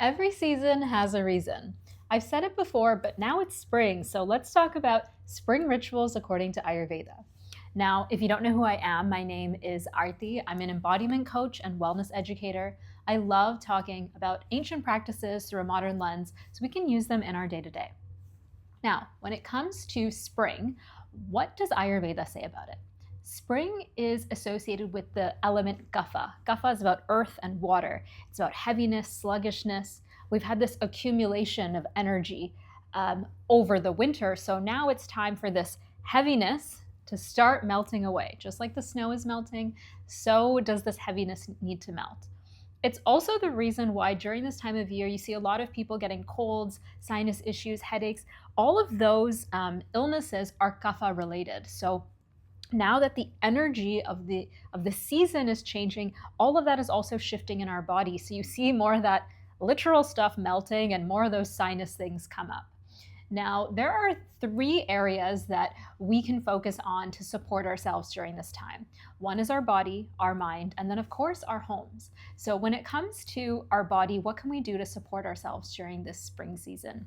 Every season has a reason. I've said it before, but now it's spring, so let's talk about spring rituals according to Ayurveda. Now, if you don't know who I am, my name is Arti. I'm an embodiment coach and wellness educator. I love talking about ancient practices through a modern lens so we can use them in our day to day. Now, when it comes to spring, what does Ayurveda say about it? Spring is associated with the element kapha. Kapha is about earth and water. It's about heaviness, sluggishness. We've had this accumulation of energy over the winter, so now it's time for this heaviness to start melting away. Just like the snow is melting, so does this heaviness need to melt. It's also the reason why during this time of year you see a lot of people getting colds, sinus issues, headaches. All of those illnesses are kapha related. So now that the energy of the season is changing, all of that is also shifting in our body. So you see more of that literal stuff melting and more of those sinus things come up. Now, there are three areas that we can focus on to support ourselves during this time. One is our body, our mind, and then, of course, our homes. So, when it comes to our body, what can we do to support ourselves during this spring season?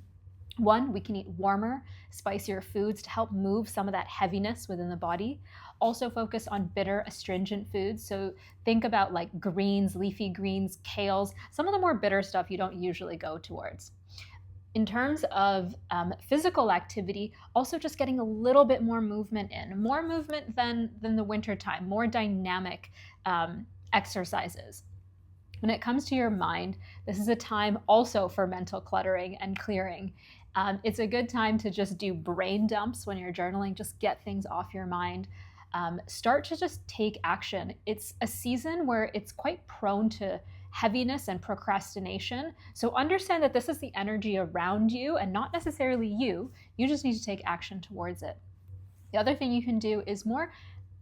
One, we can eat warmer, spicier foods to help move some of that heaviness within the body. Also focus on bitter, astringent foods. So think about like greens, leafy greens, kales, some of the more bitter stuff you don't usually go towards. In terms of physical activity, also just getting a little bit more movement in, more movement than the winter time, more dynamic exercises. When it comes to your mind, this is a time also for mental cluttering and clearing. It's a good time to just do brain dumps when you're journaling, just get things off your mind. Start to just take action. It's a season where it's quite prone to heaviness and procrastination. So understand that this is the energy around you and not necessarily you. You just need to take action towards it. The other thing you can do is more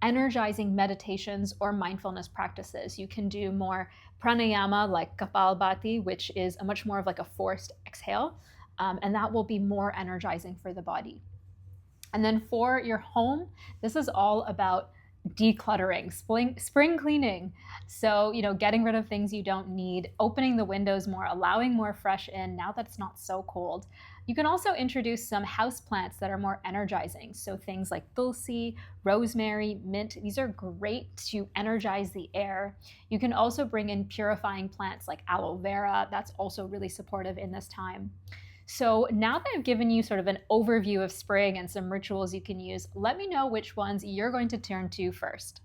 energizing meditations or mindfulness practices. You can do more pranayama like kapalbhati, which is a much more of like a forced exhale, and that will be more energizing for the body. And then for your home, this is all about decluttering, spring cleaning. So, getting rid of things you don't need, opening the windows more, allowing more fresh in now that it's not so cold. You can also introduce some house plants that are more energizing. So things like tulsi, rosemary, mint, these are great to energize the air. You can also bring in purifying plants like aloe vera. That's also really supportive in this time. So now that I've given you sort of an overview of spring and some rituals you can use, let me know which ones you're going to turn to first.